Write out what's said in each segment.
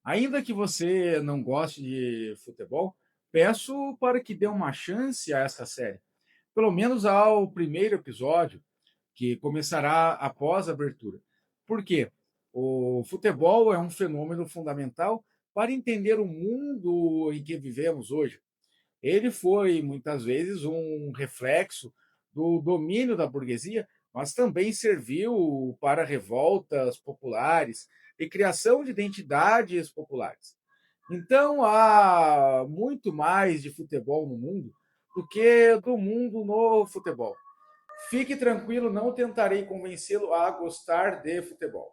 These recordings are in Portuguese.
Ainda que você não goste de futebol, peço para que dê uma chance a essa série, pelo menos ao primeiro episódio, que começará após a abertura. Por quê? O futebol é um fenômeno fundamental para entender o mundo em que vivemos hoje. Ele foi, muitas vezes, um reflexo do domínio da burguesia, mas também serviu para revoltas populares e criação de identidades populares. Então, há muito mais de futebol no mundo do que do mundo no futebol. Fique tranquilo, não tentarei convencê-lo a gostar de futebol.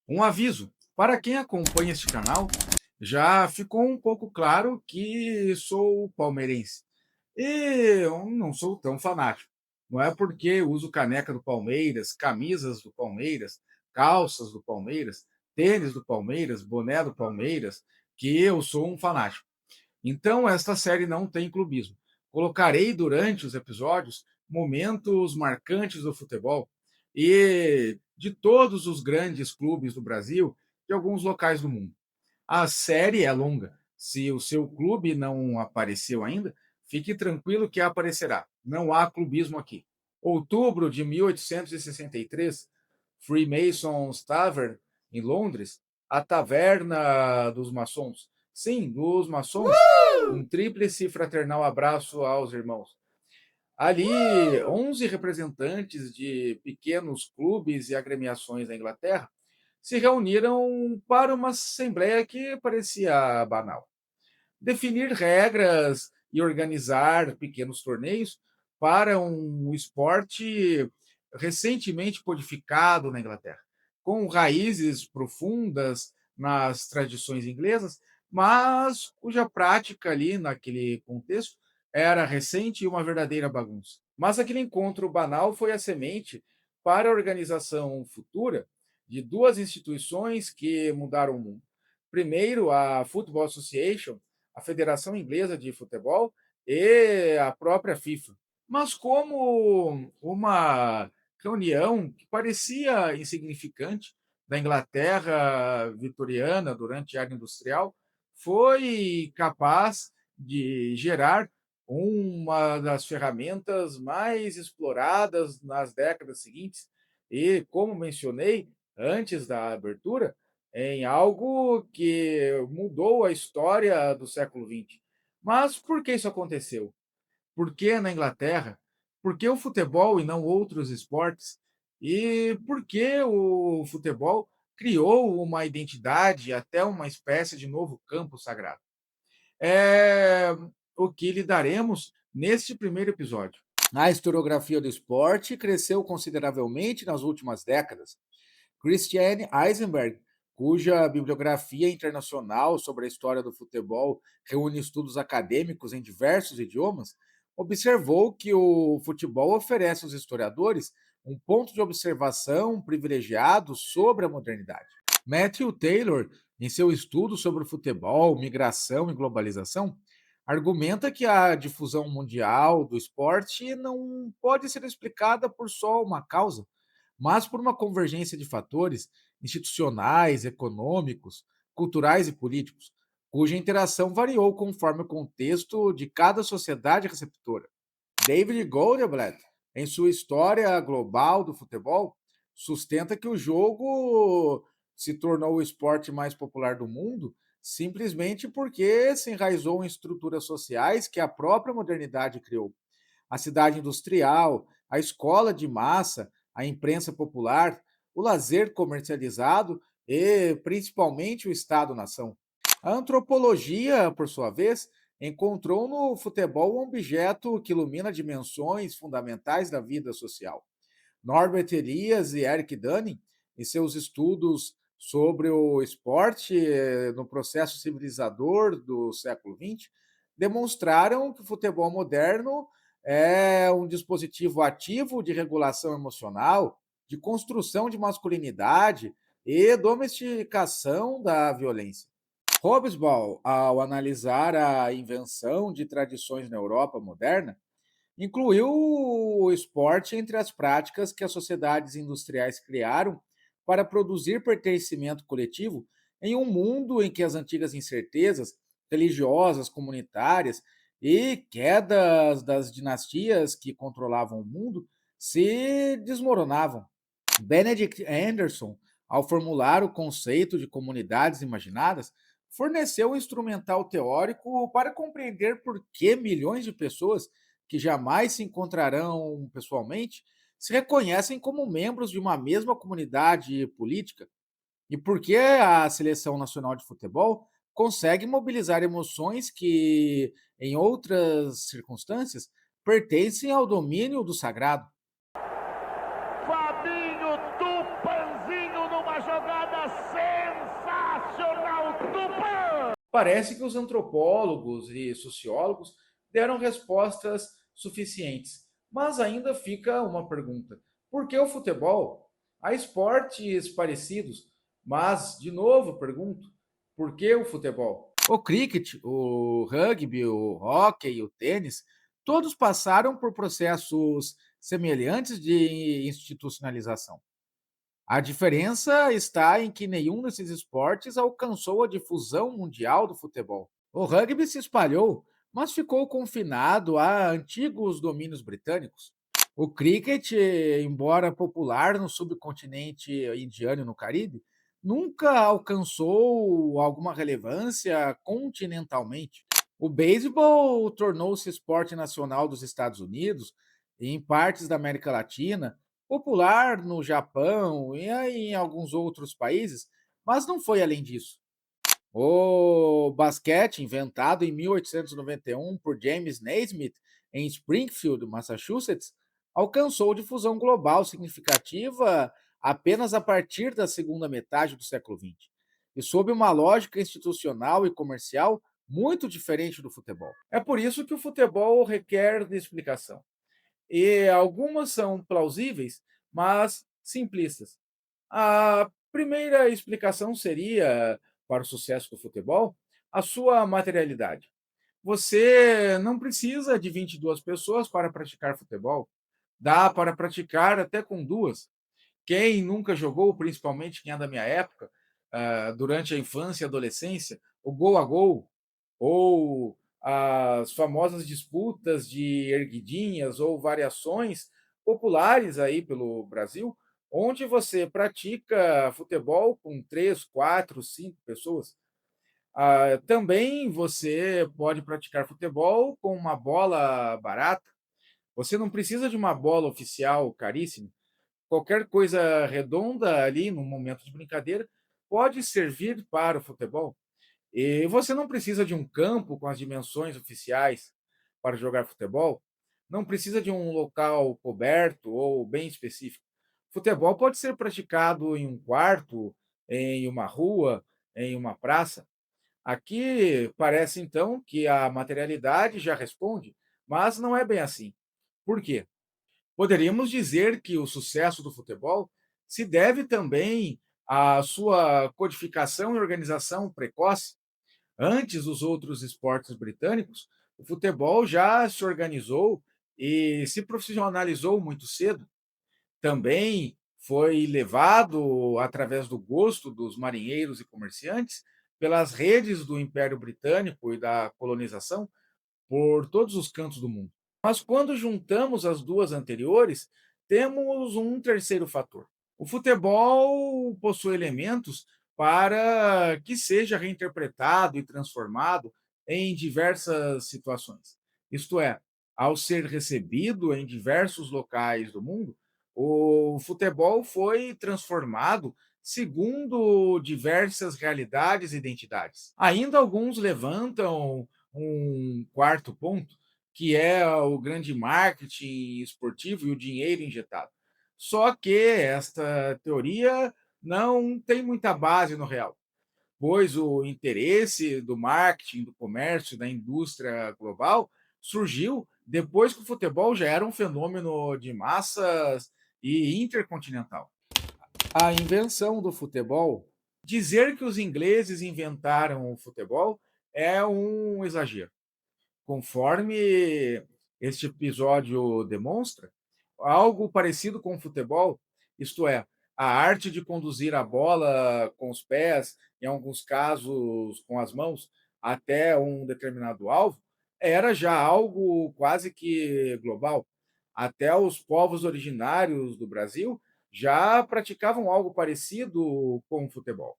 Um aviso: para quem acompanha este canal, já ficou um pouco claro que sou palmeirense. E eu não sou tão fanático. Não é porque uso caneca do Palmeiras, camisas do Palmeiras, calças do Palmeiras, tênis do Palmeiras, boné do Palmeiras, que eu sou um fanático. Então, esta série não tem clubismo. Colocarei durante os episódios momentos marcantes do futebol e de todos os grandes clubes do Brasil e alguns locais do mundo. A série é longa. Se o seu clube não apareceu ainda, fique tranquilo que aparecerá. Não há clubismo aqui. Outubro de 1863, Freemasons Tavern, em Londres, a taverna dos maçons. Sim, dos maçons. Um tríplice fraternal abraço aos irmãos. Ali, 11 representantes de pequenos clubes e agremiações da Inglaterra se reuniram para uma assembleia que parecia banal. Definir regras e organizar pequenos torneios para um esporte recentemente codificado na Inglaterra, com raízes profundas nas tradições inglesas, mas cuja prática ali naquele contexto era recente e uma verdadeira bagunça. Mas aquele encontro banal foi a semente para a organização futura de duas instituições que mudaram o mundo. Primeiro, a Football Association, a Federação Inglesa de Futebol e a própria FIFA. Mas como uma reunião que parecia insignificante da Inglaterra vitoriana durante a Era Industrial foi capaz de gerar uma das ferramentas mais exploradas nas décadas seguintes e, como mencionei antes da abertura, em algo que mudou a história do século XX. Mas por que isso aconteceu? Por que na Inglaterra? Por que o futebol e não outros esportes? E por que o futebol criou uma identidade, até uma espécie de novo campo sagrado? É o que lhe daremos neste primeiro episódio. A historiografia do esporte cresceu consideravelmente nas últimas décadas. Christiane Eisenberg, cuja bibliografia internacional sobre a história do futebol reúne estudos acadêmicos em diversos idiomas, observou que o futebol oferece aos historiadores um ponto de observação privilegiado sobre a modernidade. Matthew Taylor, em seu estudo sobre o futebol, migração e globalização, argumenta que a difusão mundial do esporte não pode ser explicada por só uma causa, mas por uma convergência de fatores institucionais, econômicos, culturais e políticos, cuja interação variou conforme o contexto de cada sociedade receptora. David Goldblatt, em sua História Global do Futebol, sustenta que o jogo se tornou o esporte mais popular do mundo simplesmente porque se enraizou em estruturas sociais que a própria modernidade criou. A cidade industrial, a escola de massa, a imprensa popular, o lazer comercializado e, principalmente, o Estado-nação. A antropologia, por sua vez, encontrou no futebol um objeto que ilumina dimensões fundamentais da vida social. Norbert Elias e Eric Dunning, em seus estudos sobre o esporte no processo civilizador do século XX, demonstraram que o futebol moderno é um dispositivo ativo de regulação emocional, de construção de masculinidade e domesticação da violência. Hobsbawm, ao analisar a invenção de tradições na Europa moderna, incluiu o esporte entre as práticas que as sociedades industriais criaram para produzir pertencimento coletivo em um mundo em que as antigas incertezas religiosas, comunitárias e quedas das dinastias que controlavam o mundo se desmoronavam. Benedict Anderson, ao formular o conceito de comunidades imaginadas, forneceu um instrumental teórico para compreender por que milhões de pessoas que jamais se encontrarão pessoalmente se reconhecem como membros de uma mesma comunidade política e por que a seleção nacional de futebol consegue mobilizar emoções que, em outras circunstâncias, pertencem ao domínio do sagrado. Fabinho Tupanzinho numa jogada sensacional. Tupan! Parece que os antropólogos e sociólogos deram respostas suficientes, mas ainda fica uma pergunta: por que o futebol? Há esportes parecidos, mas, de novo, pergunto: por que o futebol? O cricket, o rugby, o hóquei, o tênis, todos passaram por processos semelhantes de institucionalização. A diferença está em que nenhum desses esportes alcançou a difusão mundial do futebol. O rugby se espalhou, mas ficou confinado a antigos domínios britânicos. O cricket, embora popular no subcontinente indiano e no Caribe, nunca alcançou alguma relevância continentalmente. O beisebol tornou-se esporte nacional dos Estados Unidos e em partes da América Latina, popular no Japão e aí em alguns outros países, mas não foi além disso. O basquete, inventado em 1891 por James Naismith em Springfield, Massachusetts, alcançou difusão global significativa apenas a partir da segunda metade do século XX, e sob uma lógica institucional e comercial muito diferente do futebol. É por isso que o futebol requer de explicação. E algumas são plausíveis, mas simplistas. A primeira explicação seria, para o sucesso do futebol, a sua materialidade. Você não precisa de 22 pessoas para praticar futebol. Dá para praticar até com duas. Quem nunca jogou, principalmente quem é da minha época, durante a infância e adolescência, o gol a gol, ou as famosas disputas de erguidinhas ou variações populares aí pelo Brasil, onde você pratica futebol com 3, 4, 5 pessoas. Também você pode praticar futebol com uma bola barata. Você não precisa de uma bola oficial caríssima. Qualquer coisa redonda ali, no momento de brincadeira, pode servir para o futebol. E você não precisa de um campo com as dimensões oficiais para jogar futebol, não precisa de um local coberto ou bem específico. Futebol pode ser praticado em um quarto, em uma rua, em uma praça. Aqui parece então que a materialidade já responde, mas não é bem assim. Por quê? Poderíamos dizer que o sucesso do futebol se deve também à sua codificação e organização precoce. Antes dos outros esportes britânicos, o futebol já se organizou e se profissionalizou muito cedo. Também foi levado, através do gosto dos marinheiros e comerciantes, pelas redes do Império Britânico e da colonização por todos os cantos do mundo. Mas quando juntamos as duas anteriores, temos um terceiro fator. O futebol possui elementos para que seja reinterpretado e transformado em diversas situações. Isto é, ao ser recebido em diversos locais do mundo, o futebol foi transformado segundo diversas realidades e identidades. Ainda alguns levantam um quarto ponto, que é o grande marketing esportivo e o dinheiro injetado. Só que esta teoria não tem muita base no real, pois o interesse do marketing, do comércio, da indústria global surgiu depois que o futebol já era um fenômeno de massas e intercontinental. A invenção do futebol Dizer que os ingleses inventaram o futebol é um exagero. Conforme este episódio demonstra, algo parecido com o futebol, isto é, a arte de conduzir a bola com os pés, em alguns casos com as mãos, até um determinado alvo, era já algo quase que global. Até os povos originários do Brasil já praticavam algo parecido com o futebol.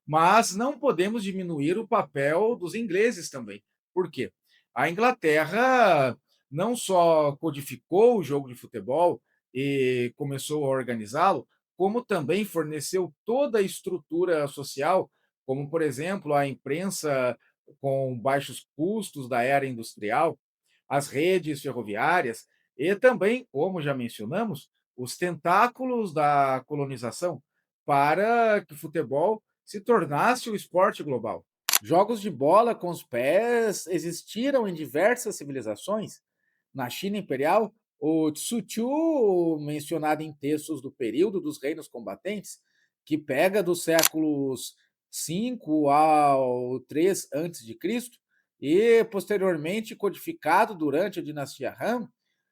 Mas não podemos diminuir o papel dos ingleses também. Por quê? A Inglaterra não só codificou o jogo de futebol e começou a organizá-lo, como também forneceu toda a estrutura social, como, por exemplo, a imprensa com baixos custos da era industrial, as redes ferroviárias e também, como já mencionamos, os tentáculos da colonização, para que o futebol se tornasse o esporte global. Jogos de bola com os pés existiram em diversas civilizações. Na China imperial, o Tsu, mencionado em textos do período dos reinos combatentes, que pega dos séculos 5 ao 3 a.C., e posteriormente codificado durante a dinastia Han,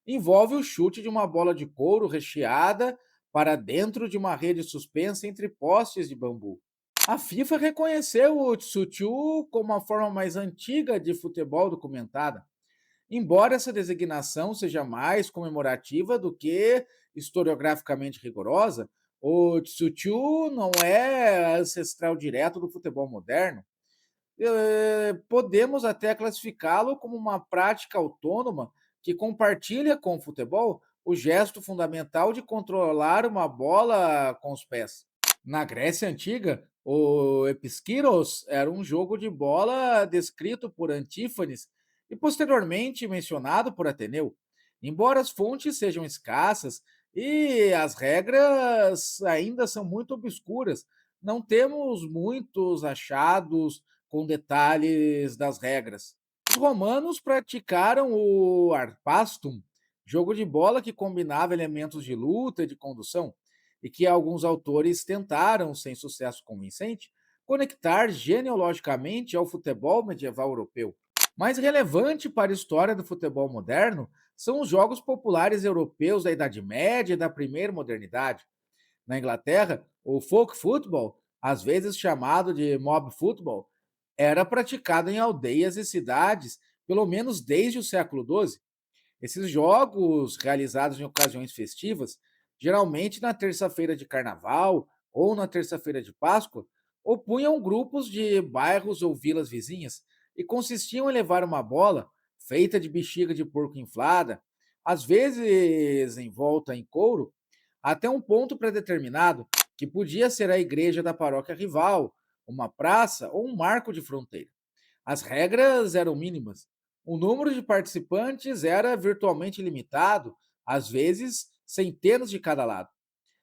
envolve o chute de uma bola de couro recheada para dentro de uma rede suspensa entre postes de bambu. A FIFA reconheceu o Tsuchu como a forma mais antiga de futebol documentada, embora essa designação seja mais comemorativa do que historiograficamente rigorosa. O Tsuchu não é ancestral direto do futebol moderno. Podemos até classificá-lo como uma prática autônoma que compartilha com o futebol o gesto fundamental de controlar uma bola com os pés. Na Grécia Antiga, o Episkiros era um jogo de bola descrito por Antífanes e posteriormente mencionado por Ateneu. Embora as fontes sejam escassas e as regras ainda são muito obscuras, não temos muitos achados com detalhes das regras. Os romanos praticaram o arpastum, jogo de bola que combinava elementos de luta e de condução, e que alguns autores tentaram, sem sucesso convincente, conectar genealogicamente ao futebol medieval europeu. Mais relevante para a história do futebol moderno são os jogos populares europeus da Idade Média e da Primeira Modernidade. Na Inglaterra, o folk football, às vezes chamado de mob football, era praticado em aldeias e cidades, pelo menos desde o século XII. Esses jogos, realizados em ocasiões festivas, geralmente na terça-feira de carnaval ou na terça-feira de Páscoa, opunham grupos de bairros ou vilas vizinhas e consistiam em levar uma bola feita de bexiga de porco inflada, às vezes envolta em couro, até um ponto predeterminado, que podia ser a igreja da paróquia rival, uma praça ou um marco de fronteira. As regras eram mínimas. O número de participantes era virtualmente limitado, às vezes centenas de cada lado.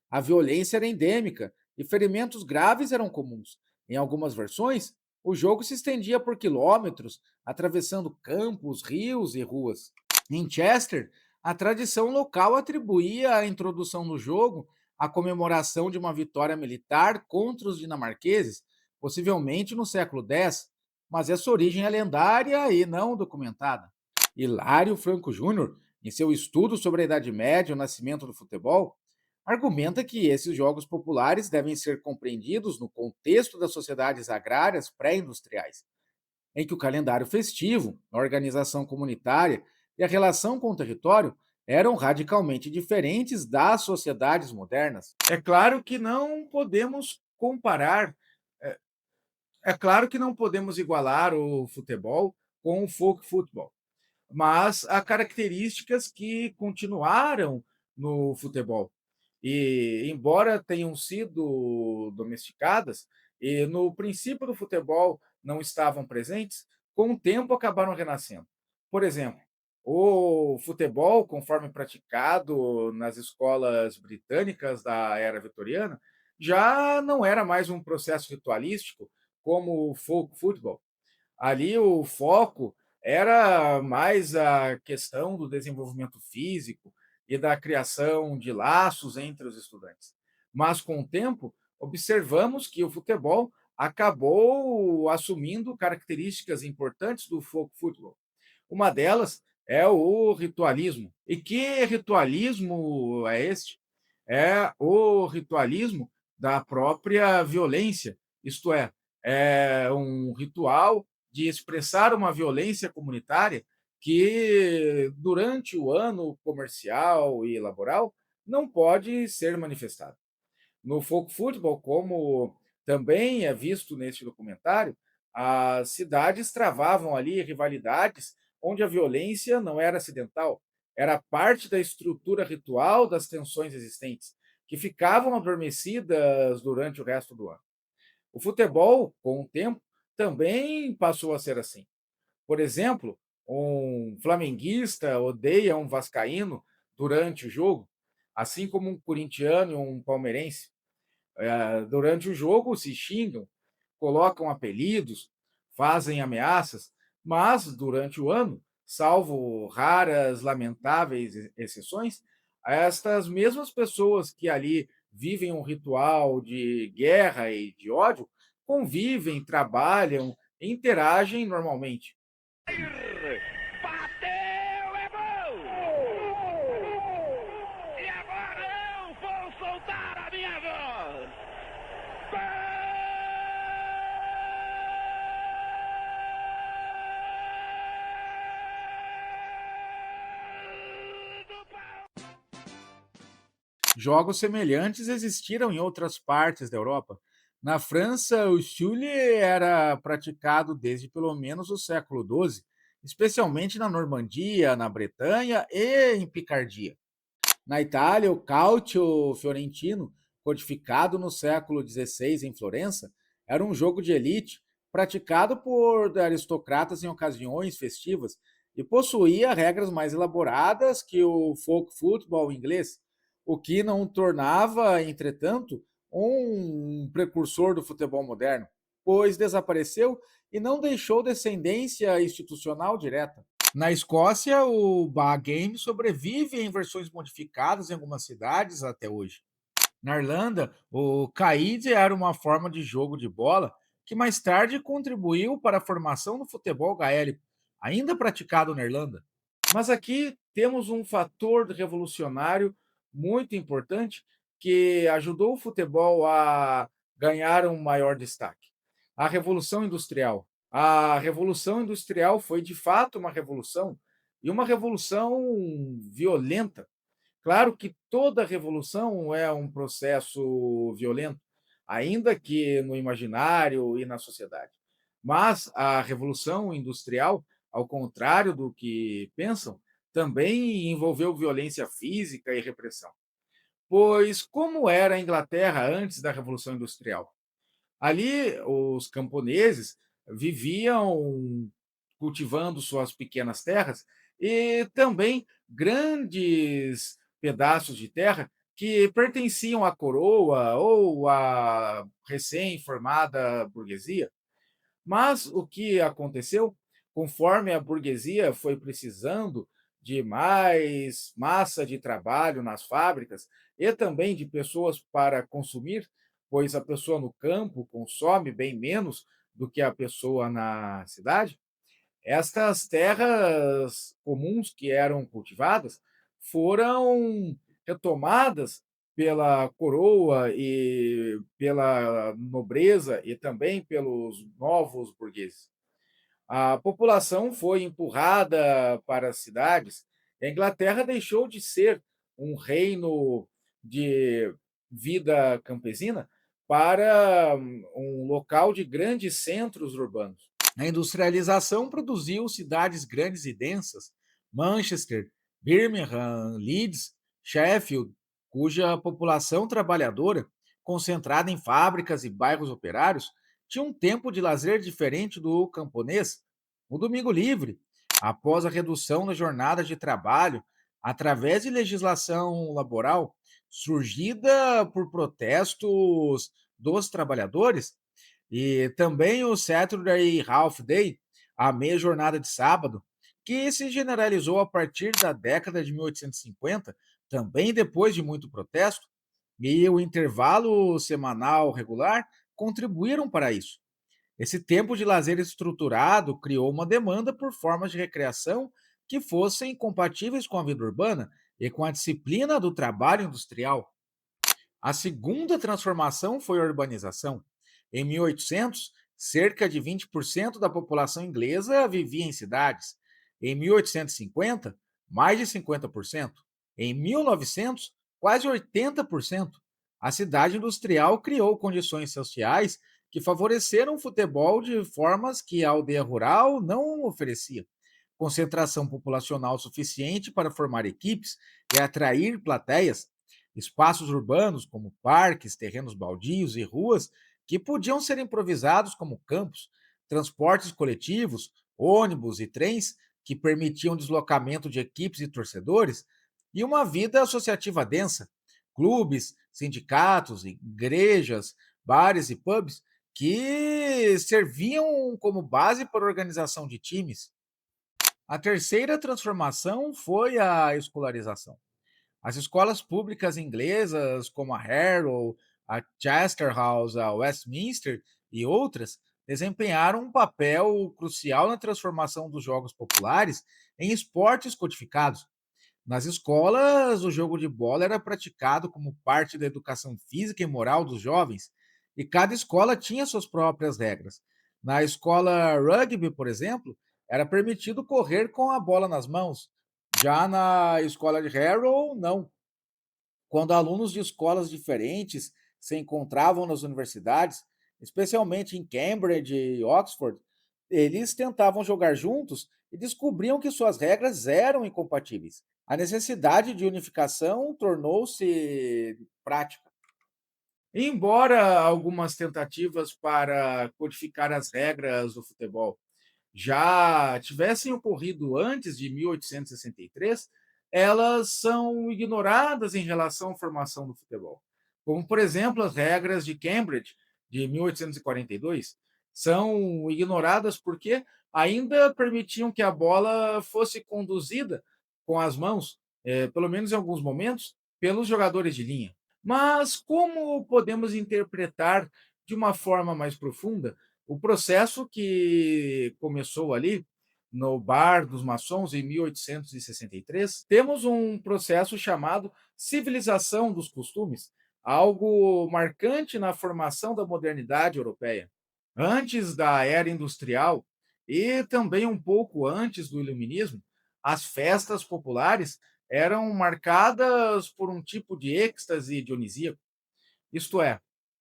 A violência era endêmica e ferimentos graves eram comuns. Em algumas versões, o jogo se estendia por quilômetros, atravessando campos, rios e ruas. Em Chester, a tradição local atribuía a introdução no jogo à comemoração de uma vitória militar contra os dinamarqueses, possivelmente no século X, mas essa origem é lendária e não documentada. Hilário Franco Júnior, em seu estudo sobre a Idade Média e o nascimento do futebol, argumenta que esses jogos populares devem ser compreendidos no contexto das sociedades agrárias pré-industriais, em que o calendário festivo, a organização comunitária e a relação com o território eram radicalmente diferentes das sociedades modernas. É claro que não podemos comparar, é, é claro que não podemos igualar o futebol com o folk futebol, mas há características que continuaram no futebol. E, embora tenham sido domesticadas, e no princípio do futebol não estavam presentes, com o tempo acabaram renascendo. Por exemplo, o futebol, conforme praticado nas escolas britânicas da era vitoriana, já não era mais um processo ritualístico como o folk football. Ali o foco era mais a questão do desenvolvimento físico e da criação de laços entre os estudantes. Mas com o tempo, observamos que o futebol acabou assumindo características importantes do folk futebol. Uma delas é o ritualismo. E que ritualismo é este? É o ritualismo da própria violência, isto é um ritual de expressar uma violência comunitária que, durante o ano comercial e laboral, não pode ser manifestada. No folk futebol, como também é visto neste documentário, as cidades travavam ali rivalidades onde a violência não era acidental, era parte da estrutura ritual das tensões existentes, que ficavam adormecidas durante o resto do ano. O futebol, com o tempo, também passou a ser assim. Por exemplo, um flamenguista odeia um vascaíno durante o jogo, assim como um corintiano e um palmeirense. Durante o jogo se xingam, colocam apelidos, fazem ameaças, mas durante o ano, salvo raras lamentáveis exceções, estas mesmas pessoas que ali vivem um ritual de guerra e de ódio convivem, trabalham, interagem normalmente. Bateu, é gol! E agora eu vou soltar a minha voz! Jogos semelhantes existiram em outras partes da Europa. Na França, o chule era praticado desde pelo menos o século XII, especialmente na Normandia, na Bretanha e em Picardia. Na Itália, o calcio fiorentino, codificado no século XVI em Florença, era um jogo de elite praticado por aristocratas em ocasiões festivas e possuía regras mais elaboradas que o folk football inglês, o que não o tornava, entretanto, um precursor do futebol moderno, pois desapareceu e não deixou descendência institucional direta. Na Escócia, o Bar Game sobrevive em versões modificadas em algumas cidades até hoje. Na Irlanda, o caide era uma forma de jogo de bola que mais tarde contribuiu para a formação do futebol gaélico, ainda praticado na Irlanda. Mas aqui temos um fator revolucionário muito importante que ajudou o futebol a ganhar um maior destaque: a Revolução Industrial. A Revolução Industrial foi de fato uma revolução, e uma revolução violenta. Claro que toda revolução é um processo violento, ainda que no imaginário e na sociedade. Mas a revolução industrial, ao contrário do que pensam, também envolveu violência física e repressão. Pois como era a Inglaterra antes da revolução industrial? Ali, os camponeses viviam cultivando suas pequenas terras e também grandes pedaços de terra que pertenciam à coroa ou à recém-formada burguesia. Mas o que aconteceu, conforme a burguesia foi precisando de mais massa de trabalho nas fábricas e também de pessoas para consumir, pois a pessoa no campo consome bem menos do que a pessoa na cidade, estas terras comuns que eram cultivadas foram retomadas pela coroa e pela nobreza e também pelos novos burgueses. A população foi empurrada para as cidades. A Inglaterra deixou de ser um reino de vida campesina para um local de grandes centros urbanos. A industrialização produziu cidades grandes e densas, Manchester, Birmingham, Leeds, Sheffield, cuja população trabalhadora, concentrada em fábricas e bairros operários, tinha um tempo de lazer diferente do camponês, o domingo livre, após a redução das jornadas de trabalho, através de legislação laboral surgida por protestos dos trabalhadores, e também o Saturday Half Day, a meia jornada de sábado, que se generalizou a partir da década de 1850, também depois de muito protesto. e o intervalo semanal regular contribuíram para isso. Esse tempo de lazer estruturado criou uma demanda por formas de recreação que fossem compatíveis com a vida urbana e com a disciplina do trabalho industrial. A segunda transformação foi a urbanização. Em 1800, cerca de 20% da população inglesa vivia em cidades. Em 1850, mais de 50%. Em 1900, quase 80%. A cidade industrial criou condições sociais que favoreceram o futebol de formas que a aldeia rural não oferecia. Concentração populacional suficiente para formar equipes e atrair plateias, espaços urbanos como parques, terrenos baldios e ruas que podiam ser improvisados como campos, transportes coletivos, ônibus e trens que permitiam deslocamento de equipes e torcedores, e uma vida associativa densa, clubes, sindicatos, igrejas, bares e pubs que serviam como base para a organização de times. A terceira transformação foi a escolarização. As escolas públicas inglesas, como a Harrow, a Charterhouse, a Westminster e outras, desempenharam um papel crucial na transformação dos jogos populares em esportes codificados. Nas escolas, o jogo de bola era praticado como parte da educação física e moral dos jovens, e cada escola tinha suas próprias regras. Na escola rugby, por exemplo, era permitido correr com a bola nas mãos. Já na escola de Harrow, não. Quando alunos de escolas diferentes se encontravam nas universidades, especialmente em Cambridge e Oxford, eles tentavam jogar juntos e descobriam que suas regras eram incompatíveis. A necessidade de unificação tornou-se prática. Embora algumas tentativas para codificar as regras do futebol já tivessem ocorrido antes de 1863, elas são ignoradas em relação à formação do futebol. Como, por exemplo, as regras de Cambridge, de 1842, são ignoradas porque ainda permitiam que a bola fosse conduzida com as mãos, pelo menos em alguns momentos, pelos jogadores de linha. Mas como podemos interpretar de uma forma mais profunda o processo que começou ali no Bar dos Maçons em 1863? Temos um processo chamado civilização dos costumes, algo marcante na formação da modernidade europeia. Antes da era industrial e também um pouco antes do iluminismo, as festas populares eram marcadas por um tipo de êxtase dionisíaco, isto é,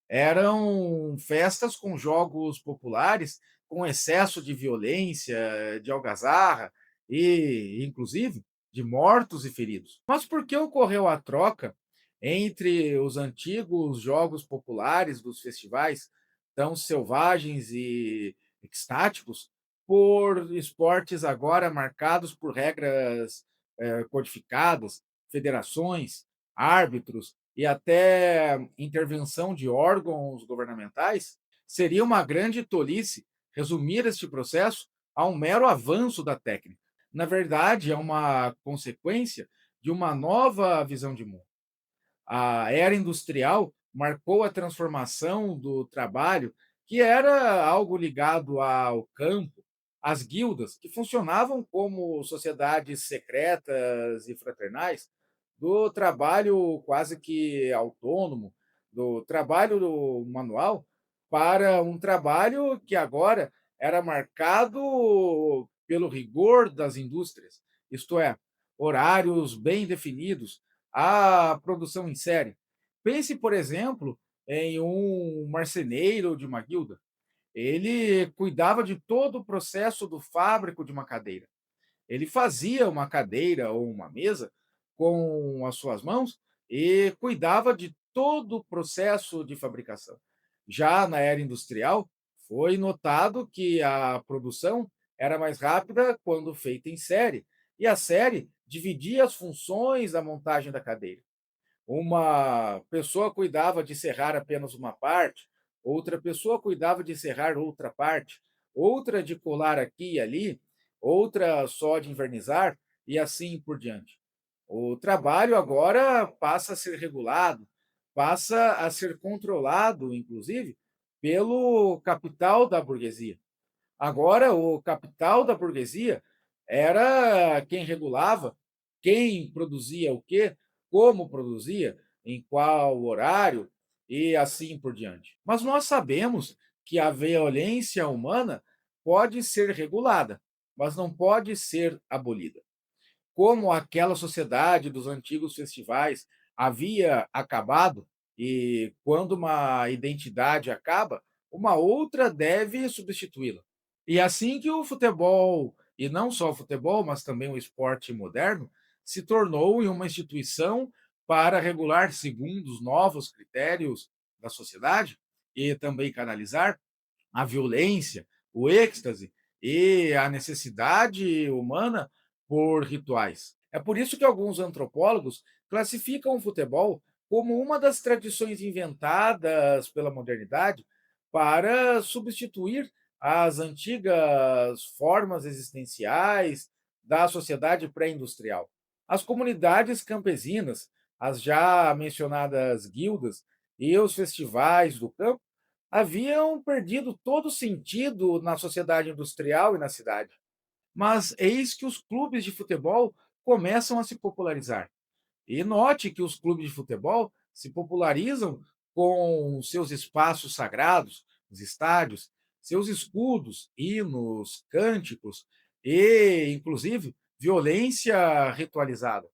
eram festas com jogos populares, com excesso de violência, de algazarra e, inclusive, de mortos e feridos. Mas por que ocorreu a troca entre os antigos jogos populares dos festivais, tão selvagens e extáticos, por esportes agora marcados por regras codificadas, federações, árbitros e até intervenção de órgãos governamentais? Seria uma grande tolice resumir este processo a um mero avanço da técnica. Na verdade, é uma consequência de uma nova visão de mundo. A era industrial marcou a transformação do trabalho, que era algo ligado ao campo, às guildas, que funcionavam como sociedades secretas e fraternais, do trabalho quase que autônomo, do trabalho manual, para um trabalho que agora era marcado pelo rigor das indústrias, isto é, horários bem definidos, a produção em série. Pense, por exemplo, em um marceneiro de uma guilda. Ele cuidava de todo o processo do fábrico de uma cadeira. Ele fazia uma cadeira ou uma mesa com as suas mãos e cuidava de todo o processo de fabricação. Já na era industrial, foi notado que a produção era mais rápida quando feita em série, e a série dividia as funções da montagem da cadeira. Uma pessoa cuidava de serrar apenas uma parte, outra pessoa cuidava de serrar outra parte, outra de colar aqui e ali, outra só de invernizar e assim por diante. O trabalho agora passa a ser regulado, passa a ser controlado, inclusive, pelo capital da burguesia. Agora, o capital da burguesia era quem regulava, quem produzia o quê, como produzia, em qual horário e assim por diante. Mas nós sabemos que a violência humana pode ser regulada, mas não pode ser abolida. Como aquela sociedade dos antigos festivais havia acabado, e quando uma identidade acaba, uma outra deve substituí-la. E assim que o futebol, e não só o futebol, mas também o esporte moderno, se tornou em uma instituição para regular segundo os novos critérios da sociedade e também canalizar a violência, o êxtase e a necessidade humana por rituais. É por isso que alguns antropólogos classificam o futebol como uma das tradições inventadas pela modernidade para substituir as antigas formas existenciais da sociedade pré-industrial. As comunidades campesinas, as já mencionadas guildas e os festivais do campo haviam perdido todo sentido na sociedade industrial e na cidade. Mas eis que os clubes de futebol começam a se popularizar. E note que os clubes de futebol se popularizam com seus espaços sagrados, os estádios, seus escudos, hinos, cânticos e, inclusive, violência ritualizada.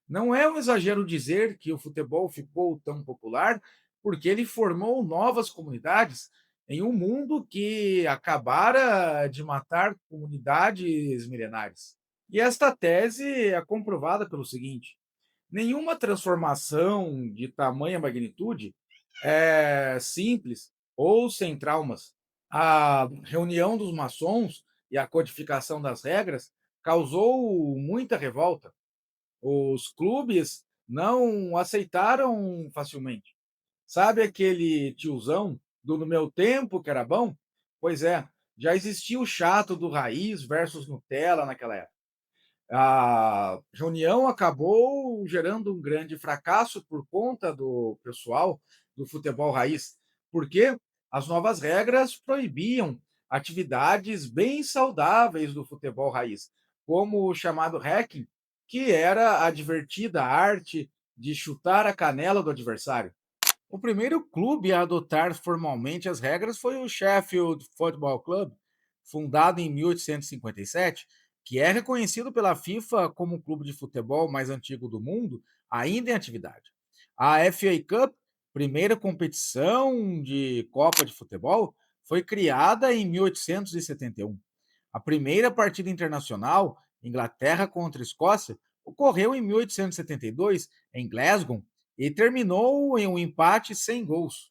Não é um exagero dizer que o futebol ficou tão popular porque ele formou novas comunidades em um mundo que acabara de matar comunidades milenares. E esta tese é comprovada pelo seguinte: nenhuma transformação de tamanha magnitude é simples ou sem traumas. A reunião dos maçons e a codificação das regras causou muita revolta. Os clubes não aceitaram facilmente. Sabe aquele tiozão do no meu tempo que era bom? Pois é, já existia o chato do raiz versus Nutella naquela época. A reunião acabou gerando um grande fracasso por conta do pessoal do futebol raiz, porque as novas regras proibiam atividades bem saudáveis do futebol raiz, como o chamado hacking, que era a divertida arte de chutar a canela do adversário. O primeiro clube a adotar formalmente as regras foi o Sheffield Football Club, fundado em 1857, que é reconhecido pela FIFA como o clube de futebol mais antigo do mundo, ainda em atividade. A FA Cup, primeira competição de Copa de Futebol, foi criada em 1871. A primeira partida internacional, Inglaterra contra Escócia, ocorreu em 1872 em Glasgow e terminou em um empate sem gols.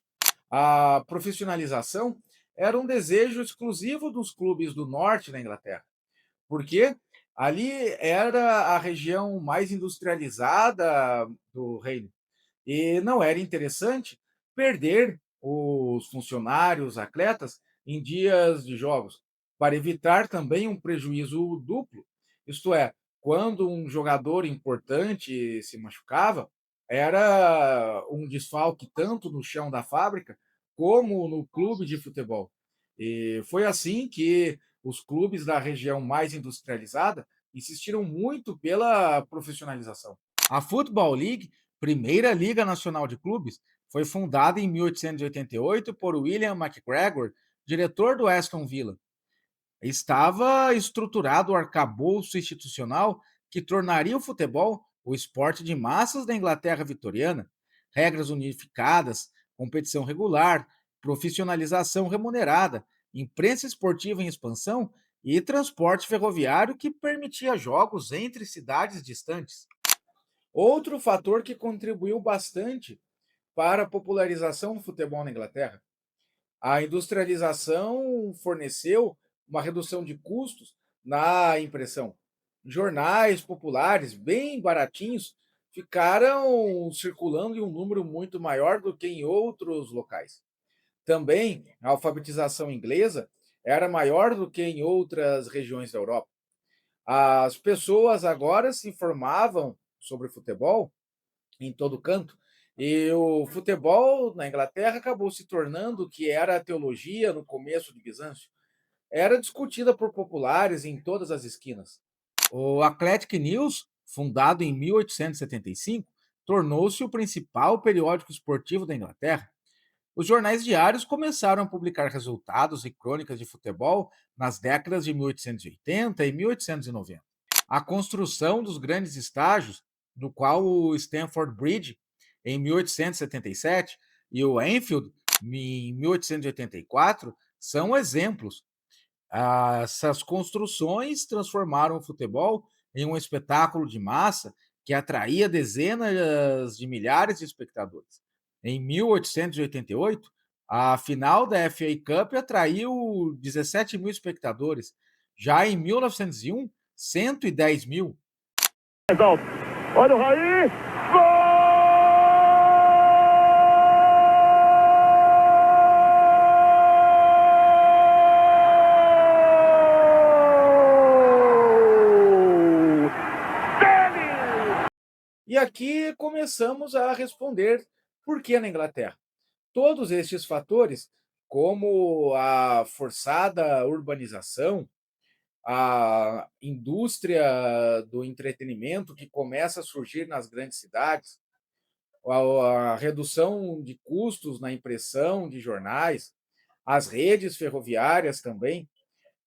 A profissionalização era um desejo exclusivo dos clubes do norte da Inglaterra, porque ali era a região mais industrializada do reino. E não era interessante perder os funcionários, atletas, em dias de jogos, para evitar também um prejuízo duplo. Isto é, quando um jogador importante se machucava, era um desfalque tanto no chão da fábrica como no clube de futebol. E foi assim que os clubes da região mais industrializada insistiram muito pela profissionalização. A Football League, primeira liga nacional de clubes, foi fundada em 1888 por William McGregor, diretor do Aston Villa. Estava estruturado o arcabouço institucional que tornaria o futebol o esporte de massas da Inglaterra vitoriana. Regras unificadas, competição regular, profissionalização remunerada, imprensa esportiva em expansão e transporte ferroviário que permitia jogos entre cidades distantes. Outro fator que contribuiu bastante para a popularização do futebol na Inglaterra. A industrialização forneceu uma redução de custos na impressão. Jornais populares, bem baratinhos, ficaram circulando em um número muito maior do que em outros locais. Também a alfabetização inglesa era maior do que em outras regiões da Europa. As pessoas agora se informavam sobre futebol em todo canto E o futebol na Inglaterra acabou se tornando o que era a teologia no começo de Bizâncio. Era discutida por populares em todas as esquinas. O Athletic News, fundado em 1875, tornou-se o principal periódico esportivo da Inglaterra. Os jornais diários começaram a publicar resultados e crônicas de futebol nas décadas de 1880 e 1890. A construção dos grandes estádios, no qual o Stamford Bridge, em 1877, e o Anfield, em 1884, são exemplos. Essas construções transformaram o futebol em um espetáculo de massa que atraía dezenas de milhares de espectadores. Em 1888, a final da FA Cup atraiu 17 mil espectadores. Já em 1901, 110 mil. Olha o Raí! Gol! Dele! E aqui começamos a responder por que na Inglaterra. Todos estes fatores, como a forçada urbanização, a indústria do entretenimento que começa a surgir nas grandes cidades, a redução de custos na impressão de jornais, as redes ferroviárias também,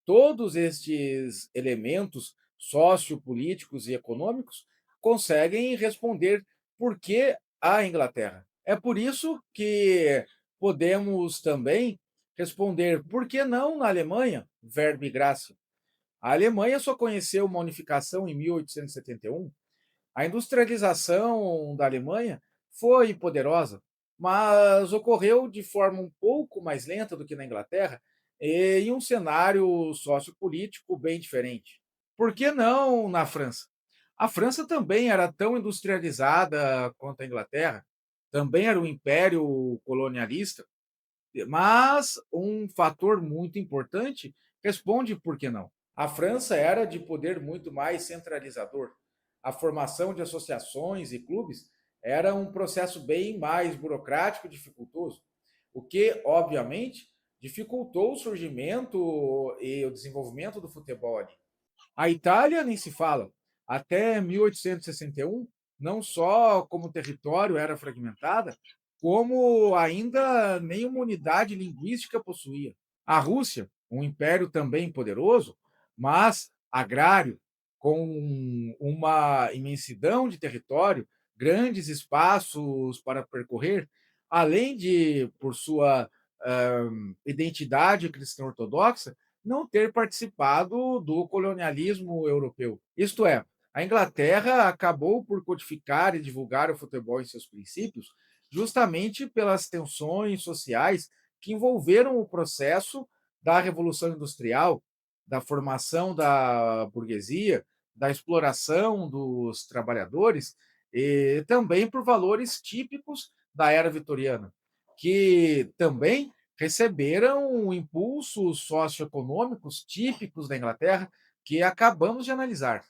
todos estes elementos sociopolíticos e econômicos conseguem responder por que a Inglaterra. É por isso que podemos também responder por que não na Alemanha, verbo graça. A Alemanha só conheceu uma unificação em 1871. A industrialização da Alemanha foi poderosa, mas ocorreu de forma um pouco mais lenta do que na Inglaterra e em um cenário sociopolítico bem diferente. Por que não na França? A França também era tão industrializada quanto a Inglaterra, também era um império colonialista, mas um fator muito importante responde por que não. A França era de poder muito mais centralizador. A formação de associações e clubes era um processo bem mais burocrático e dificultoso, o que, obviamente, dificultou o surgimento e o desenvolvimento do futebol ali. A Itália nem se fala. Até 1861, não só como território era fragmentada, como ainda nenhuma unidade linguística possuía. A Rússia, um império também poderoso, mas agrário, com uma imensidão de território, grandes espaços para percorrer, além de, por sua identidade cristã ortodoxa, não ter participado do colonialismo europeu. Isto é, a Inglaterra acabou por codificar e divulgar o futebol em seus princípios justamente pelas tensões sociais que envolveram o processo da Revolução Industrial, da formação da burguesia, da exploração dos trabalhadores e também por valores típicos da era vitoriana, que também receberam impulsos socioeconômicos típicos da Inglaterra que acabamos de analisar.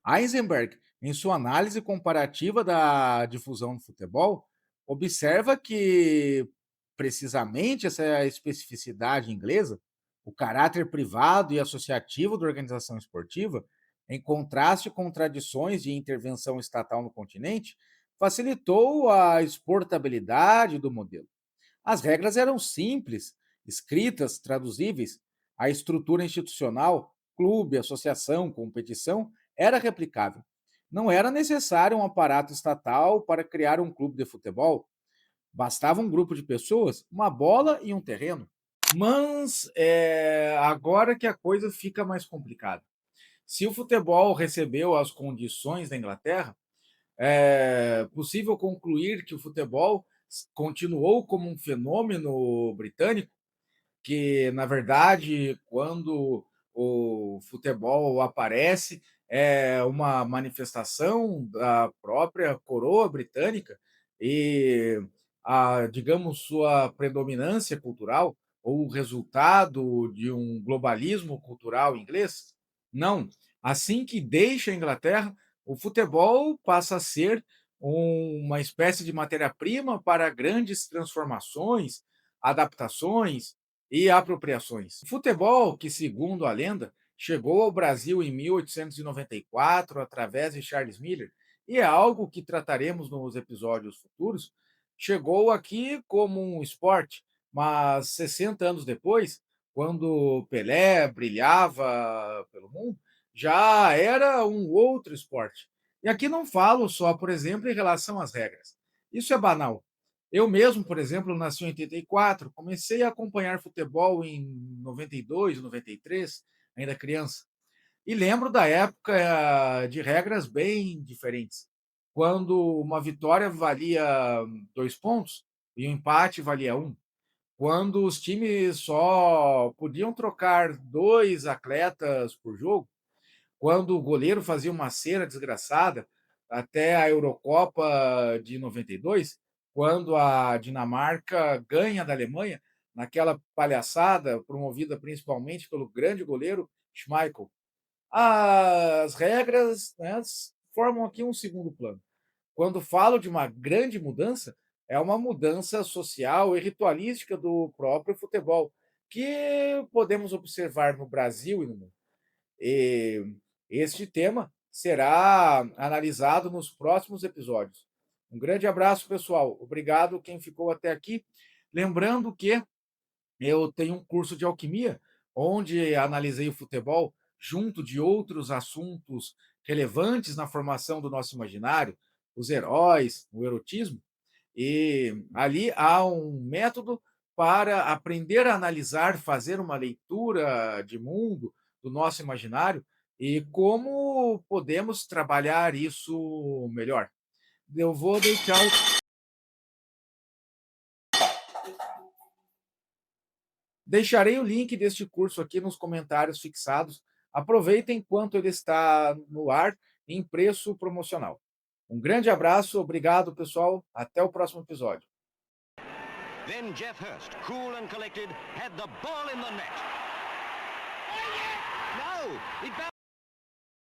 Heisenberg, em sua análise comparativa da difusão do futebol, observa que precisamente essa especificidade inglesa, o caráter privado e associativo da organização esportiva, em contraste com tradições de intervenção estatal no continente, facilitou a exportabilidade do modelo. As regras eram simples, escritas, traduzíveis. A estrutura institucional, clube, associação, competição, era replicável. Não era necessário um aparato estatal para criar um clube de futebol. Bastava um grupo de pessoas, uma bola e um terreno. Mas agora que a coisa fica mais complicada. Se o futebol recebeu as condições da Inglaterra, é possível concluir que o futebol continuou como um fenômeno britânico, que, na verdade, quando o futebol aparece, é uma manifestação da própria coroa britânica e, digamos, sua predominância cultural. ou resultado de um globalismo cultural inglês? Não. Assim que deixa a Inglaterra, o futebol passa a ser uma espécie de matéria-prima para grandes transformações, adaptações e apropriações. O futebol, que segundo a lenda, chegou ao Brasil em 1894 através de Charles Miller, e é algo que trataremos nos episódios futuros, chegou aqui como um esporte, mas 60 anos depois, quando Pelé brilhava pelo mundo, já era um outro esporte. E aqui não falo só, por exemplo, em relação às regras. Isso é banal. Eu mesmo, por exemplo, nasci em 84, comecei a acompanhar futebol em 92, 93, ainda criança. E lembro da época de regras bem diferentes, quando uma vitória valia 2 pontos e o empate valia um, quando os times só podiam trocar 2 atletas por jogo, quando o goleiro fazia uma cera desgraçada, até a Eurocopa de 92, quando a Dinamarca ganha da Alemanha, naquela palhaçada promovida principalmente pelo grande goleiro Schmeichel. As regras, né, formam aqui um segundo plano. Quando falo de uma grande mudança, é uma mudança social e ritualística do próprio futebol, que podemos observar no Brasil e no mundo. E este tema será analisado nos próximos episódios. Um grande abraço, pessoal. Obrigado quem ficou até aqui. Lembrando que eu tenho um curso de alquimia, onde analisei o futebol junto de outros assuntos relevantes na formação do nosso imaginário, os heróis, o erotismo, e ali há um método para aprender a analisar, fazer uma leitura de mundo do nosso imaginário e como podemos trabalhar isso melhor. Eu vou deixar Deixarei o link deste curso aqui nos comentários fixados. Aproveitem enquanto ele está no ar em preço promocional. Um grande abraço, obrigado, pessoal. Até o próximo episódio. Then Jeff Hurst, cool and collected, had the ball in the net. No! It